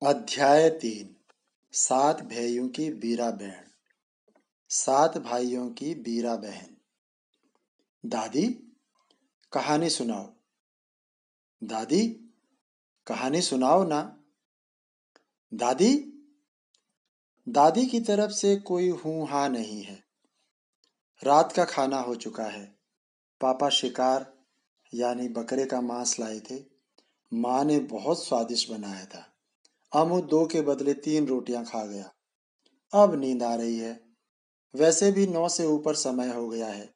अध्याय 3। 7 भाइयों की बीरा बहन। 7 भाइयों की बीरा बहन। दादी, कहानी सुनाओ। दादी, कहानी सुनाओ ना। दादी। दादी की तरफ से कोई हूं हा नहीं है। रात का खाना हो चुका है। पापा शिकार यानी बकरे का मांस लाए थे। माँ ने बहुत स्वादिष्ट बनाया था। अमू 2 के बदले 3 रोटियां खा गया। अब नींद आ रही है। वैसे भी 9 से ऊपर समय हो गया है।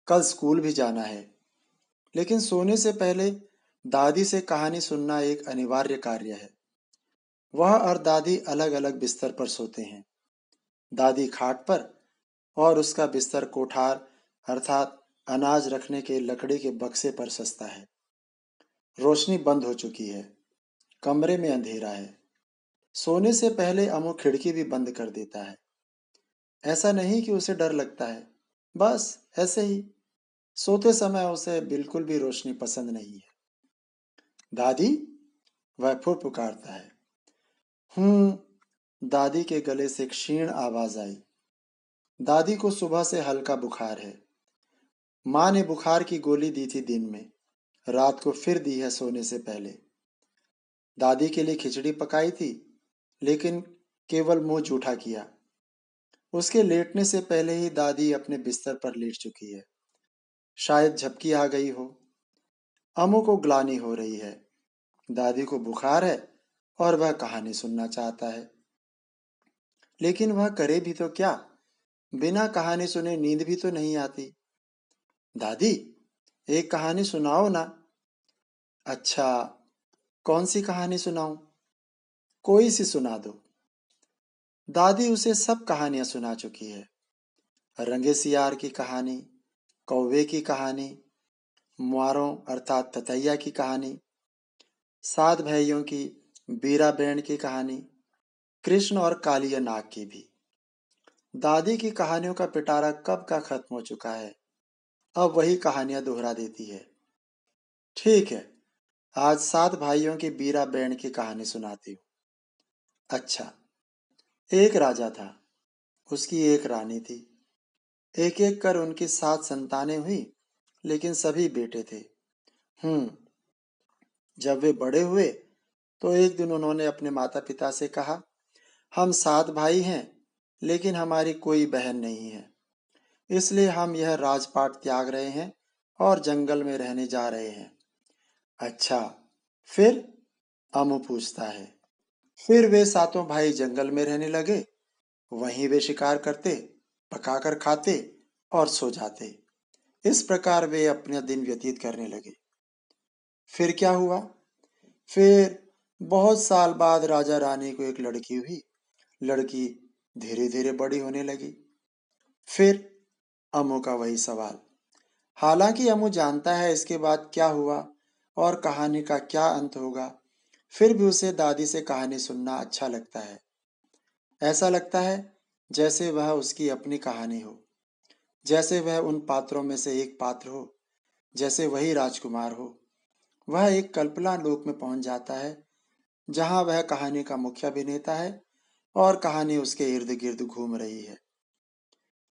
कल स्कूल भी जाना है। लेकिन सोने से पहले दादी से कहानी सुनना एक अनिवार्य कार्य है। वह और दादी अलग अलग बिस्तर पर सोते हैं। दादी खाट पर और उसका बिस्तर कोठार अर्थात अनाज रखने के लकड़ी के बक्से पर सजता है। रोशनी बंद हो चुकी है। कमरे में अंधेरा है। सोने से पहले अमू खिड़की भी बंद कर देता है। ऐसा नहीं कि उसे डर लगता है, बस ऐसे ही। सोते समय उसे बिल्कुल भी रोशनी पसंद नहीं है। दादी, वह फिर पुकारता है। दादी के गले से क्षीण आवाज आई। दादी को सुबह से हल्का बुखार है। माँ ने बुखार की गोली दी थी दिन में। रात को फिर दी है सोने से पहले। दादी के लिए खिचड़ी पकाई थी, लेकिन केवल मुंह जूठा किया। उसके लेटने से पहले ही दादी अपने बिस्तर पर लेट चुकी है। शायद झपकी आ गई हो। अमू को ग्लानि हो रही है। दादी को बुखार है और वह कहानी सुनना चाहता है। लेकिन वह करे भी तो क्या? बिना कहानी सुने नींद भी तो नहीं आती। दादी, एक कहानी सुनाओ ना। अच्छा, कौन सी कहानी सुनाऊं? कोई सी सुना दो। दादी उसे सब कहानियां सुना चुकी है। रंगे सियार की कहानी, कौवे की कहानी, मुआरों अर्थात ततैया की कहानी, 7 भाइयों की, बीरा बैंड की कहानी, कृष्ण और कालिया नाग की भी। दादी की कहानियों का पिटारा कब का खत्म हो चुका है। अब वही कहानियां दोहरा देती है। ठीक है, आज 7 भाइयों की बीरा बैंड की कहानी सुनाती हूँ। अच्छा, एक राजा था। उसकी एक रानी थी। एक एक कर उनकी 7 संतानें हुई, लेकिन सभी बेटे थे। हम्म जब वे बड़े हुए तो एक दिन उन्होंने अपने माता पिता से कहा, हम 7 भाई हैं, लेकिन हमारी कोई बहन नहीं है। इसलिए हम यह राजपाट त्याग रहे हैं और जंगल में रहने जा रहे हैं। अच्छा, फिर? अमू पूछता है। फिर वे सातों भाई जंगल में रहने लगे। वहीं वे शिकार करते, पकाकर खाते और सो जाते। इस प्रकार वे अपना दिन व्यतीत करने लगे। फिर क्या हुआ? फिर बहुत साल बाद राजा रानी को एक लड़की हुई। लड़की धीरे धीरे बड़ी होने लगी। फिर अमू का वही सवाल। हालांकि अमू जानता है इसके बाद क्या हुआ और कहानी का क्या अंत होगा, फिर भी उसे दादी से कहानी सुनना अच्छा लगता है। ऐसा लगता है जैसे वह उसकी अपनी कहानी हो, जैसे वह उन पात्रों में से एक पात्र हो, जैसे वही राजकुमार हो। वह एक कल्पना लोक में पहुंच जाता है, जहां वह कहानी का मुख्य अभिनेता है और कहानी उसके इर्द गिर्द घूम रही है।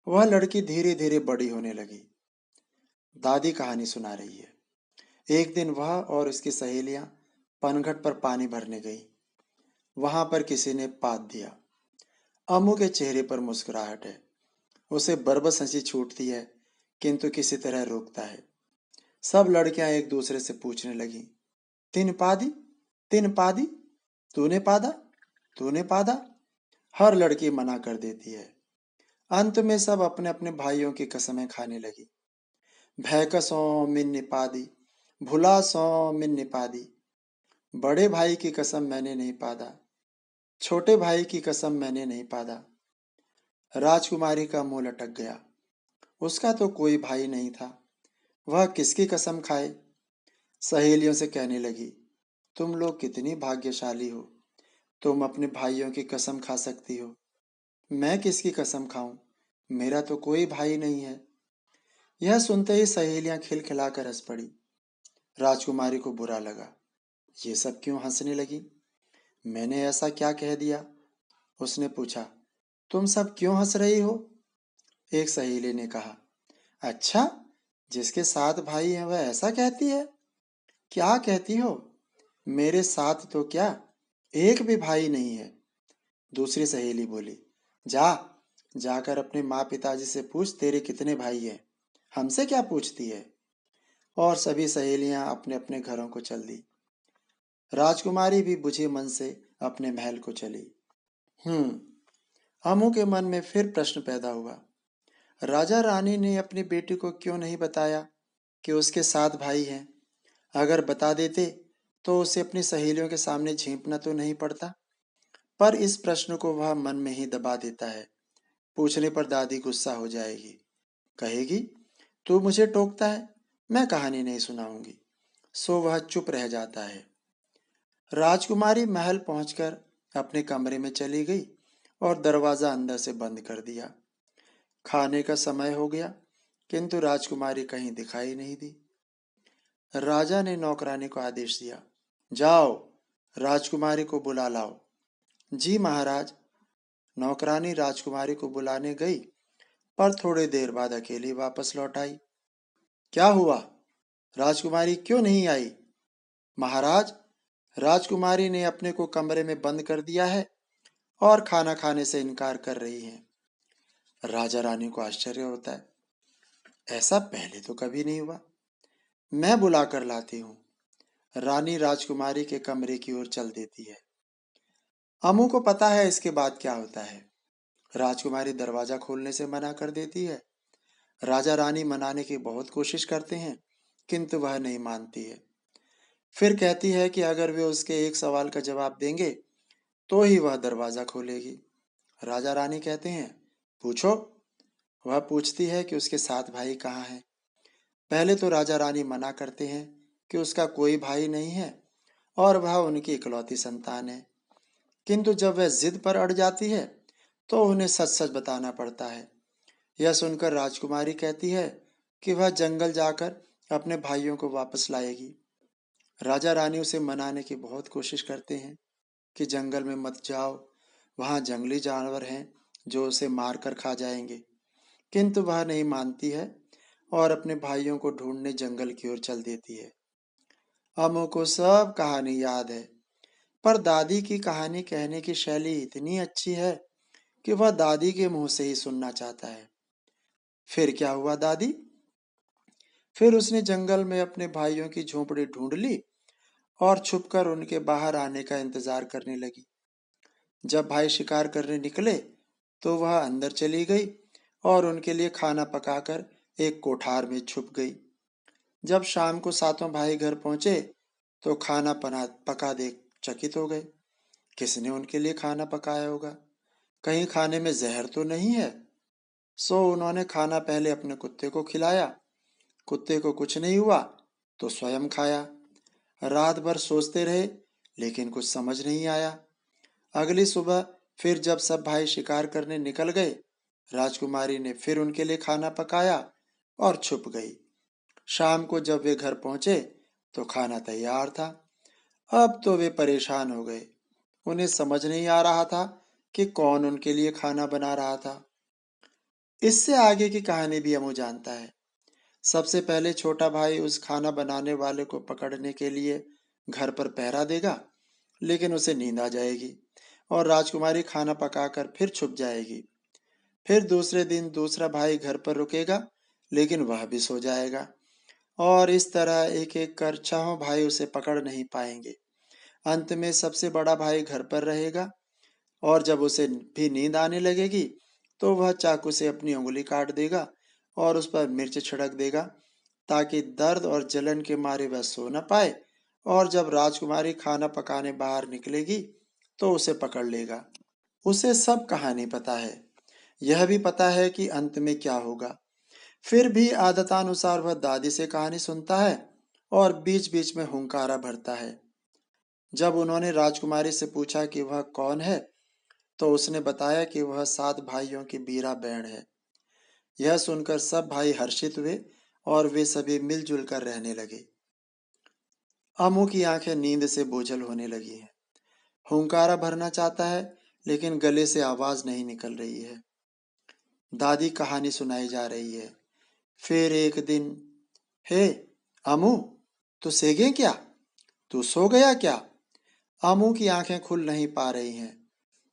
वह लड़की धीरे धीरे बड़ी होने लगी। दादी कहानी सुना रही है। एक दिन वह और उसकी सहेलियां पनघट पर पानी भरने गई। वहां पर किसी ने पाद दिया। अम्मू के चेहरे पर मुस्कुराहट है। उसे बरबस हंसी छूटती है, किंतु किसी तरह रोकता है। सब लड़कियां एक दूसरे से पूछने लगी, तीन पादी, तीन पादी, तूने पादा, तूने पादा। हर लड़की मना कर देती है। अंत में सब अपने अपने भाइयों की कसमें खाने लगी। भैकसों मिन निपादी, भुला सो मिन निपादी। बड़े भाई की कसम मैंने नहीं पादा, छोटे भाई की कसम मैंने नहीं पादा। राजकुमारी का मुंह लटक गया। उसका तो कोई भाई नहीं था। वह किसकी कसम खाए? सहेलियों से कहने लगी, तुम लोग कितनी भाग्यशाली हो। तुम अपने भाइयों की कसम खा सकती हो। मैं किसकी कसम खाऊं? मेरा तो कोई भाई नहीं है। यह सुनते ही सहेलियां खिलखिलाकर हंस पड़ी। राजकुमारी को बुरा लगा। ये सब क्यों हंसने लगी? मैंने ऐसा क्या कह दिया? उसने पूछा। तुम सब क्यों हंस रही हो? एक सहेली ने कहा। अच्छा, जिसके 7 भाई हैं वह ऐसा कहती है? क्या कहती हो? मेरे साथ तो क्या, एक भी भाई नहीं है। दूसरी सहेली बोली। जा, जाकर अपने माँ पिताजी से पूछ तेरे कितने भाई हैं। हमसे क्या पूछती है? और सभी सहेलियां अपने अपने घरों को चल दी। राजकुमारी भी बुझे मन से अपने महल को चली। अमू के मन में फिर प्रश्न पैदा हुआ। राजा रानी ने अपनी बेटी को क्यों नहीं बताया कि उसके 7 भाई हैं? अगर बता देते तो उसे अपनी सहेलियों के सामने झेंपना तो नहीं पड़ता। पर इस प्रश्न को वह मन में ही दबा देता है। पूछने पर दादी गुस्सा हो जाएगी। कहेगी, तू मुझे टोकता है, मैं कहानी नहीं सुनाऊंगी। सो वह चुप रह जाता है। राजकुमारी महल पहुंचकर अपने कमरे में चली गई और दरवाजा अंदर से बंद कर दिया। खाने का समय हो गया, किंतु राजकुमारी कहीं दिखाई नहीं दी। राजा ने नौकरानी को आदेश दिया, जाओ, राजकुमारी को बुला लाओ। जी महाराज। नौकरानी राजकुमारी को बुलाने गई, पर थोड़ी देर बाद अकेली वापस लौट आई। क्या हुआ? राजकुमारी क्यों नहीं आई? महाराज, राजकुमारी ने अपने को कमरे में बंद कर दिया है और खाना खाने से इनकार कर रही है। राजा रानी को आश्चर्य होता है। ऐसा पहले तो कभी नहीं हुआ। मैं बुला कर लाती हूँ। रानी राजकुमारी के कमरे की ओर चल देती है। अमू को पता है इसके बाद क्या होता है। राजकुमारी दरवाजा खोलने से मना कर देती है। राजा रानी मनाने की बहुत कोशिश करते हैं, किंतु वह नहीं मानती है। फिर कहती है कि अगर वे उसके एक सवाल का जवाब देंगे तो ही वह दरवाजा खोलेगी। राजा रानी कहते हैं, पूछो। वह पूछती है कि उसके 7 भाई कहाँ हैं। पहले तो राजा रानी मना करते हैं कि उसका कोई भाई नहीं है और वह उनकी इकलौती संतान है। किंतु जब वह जिद पर अड़ जाती है तो उन्हें सच सच बताना पड़ता है। यह सुनकर राजकुमारी कहती है कि वह जंगल जाकर अपने भाइयों को वापस लाएगी। राजा रानी उसे मनाने की बहुत कोशिश करते हैं कि जंगल में मत जाओ, वहां जंगली जानवर हैं जो उसे मार कर खा जाएंगे। किंतु वह नहीं मानती है और अपने भाइयों को ढूंढने जंगल की ओर चल देती है। अमू को सब कहानी याद है, पर दादी की कहानी कहने की शैली इतनी अच्छी है कि वह दादी के मुंह से ही सुनना चाहता है। फिर क्या हुआ दादी? फिर उसने जंगल में अपने भाइयों की झोंपड़ी ढूंढ ली और छुपकर उनके बाहर आने का इंतजार करने लगी। जब भाई शिकार करने निकले तो वह अंदर चली गई और उनके लिए खाना पकाकर एक कोठार में छुप गई। जब शाम को 7 भाई घर पहुंचे तो खाना पना पका देख चकित हो गए। किसने उनके लिए खाना पकाया होगा? कहीं खाने में जहर तो नहीं है? सो उन्होंने खाना पहले अपने कुत्ते को खिलाया। कुत्ते को कुछ नहीं हुआ तो स्वयं खाया। रात भर सोचते रहे, लेकिन कुछ समझ नहीं आया। अगली सुबह फिर जब सब भाई शिकार करने निकल गए, राजकुमारी ने फिर उनके लिए खाना पकाया और छुप गई। शाम को जब वे घर पहुंचे तो खाना तैयार था। अब तो वे परेशान हो गए। उन्हें समझ नहीं आ रहा था कि कौन उनके लिए खाना बना रहा था। इससे आगे की कहानी भी अमू जानता है। सबसे पहले छोटा भाई उस खाना बनाने वाले को पकड़ने के लिए घर पर पहरा देगा, लेकिन उसे नींद आ जाएगी और राजकुमारी खाना पकाकर फिर छुप जाएगी। फिर दूसरे दिन दूसरा भाई घर पर रुकेगा, लेकिन वह भी सो जाएगा और इस तरह एक एक कर 6 भाई उसे पकड़ नहीं पाएंगे। अंत में सबसे बड़ा भाई घर पर रहेगा और जब उसे भी नींद आने लगेगी तो वह चाकू से अपनी उंगली काट देगा और उस पर मिर्च छिड़क देगा, ताकि दर्द और जलन के मारे वह सो न पाए। और जब राजकुमारी खाना पकाने बाहर निकलेगी तो उसे पकड़ लेगा। उसे सब कहानी पता है। यह भी पता है कि अंत में क्या होगा। फिर भी आदतानुसार वह दादी से कहानी सुनता है और बीच बीच में हुंकारा भरता है। जब उन्होंने राजकुमारी से पूछा कि वह कौन है तो उसने बताया कि वह 7 भाइयों की बीरा बहन है। यह सुनकर सब भाई हर्षित हुए और वे सभी मिलजुल कर रहने लगे। अमू की आंखें नींद से बोझल होने लगी हैं। हुंकारा भरना चाहता है, लेकिन गले से आवाज नहीं निकल रही है। दादी कहानी सुनाई जा रही है। फिर एक दिन, हे अमू, तू सेगे क्या? तू सो गया क्या? अमू की आंखें खुल नहीं पा रही हैं।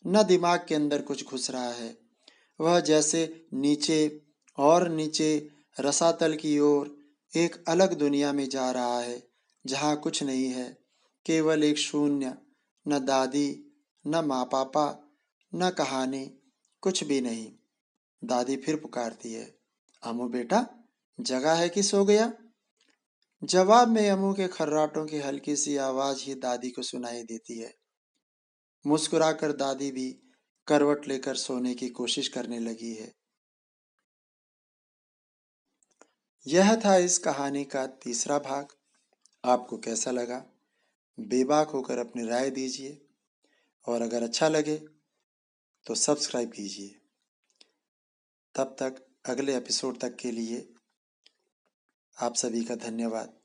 न दिमाग के अंदर कुछ घुस रहा है। वह जैसे नीचे और नीचे रसातल की ओर एक अलग दुनिया में जा रहा है, जहाँ कुछ नहीं है, केवल एक शून्य। न दादी, न माँ पापा, न कहानी, कुछ भी नहीं। दादी फिर पुकारती है, अमू बेटा, जगा है कि सो गया? जवाब में अमू के खर्राटों की हल्की सी आवाज ही दादी को सुनाई देती है। मुस्कुराकर दादी भी करवट लेकर सोने की कोशिश करने लगी है। यह था इस कहानी का तीसरा भाग। आपको कैसा लगा? बेबाक होकर अपनी राय दीजिए, और अगर अच्छा लगे तो सब्सक्राइब कीजिए। तब तक अगले एपिसोड तक के लिए आप सभी का धन्यवाद।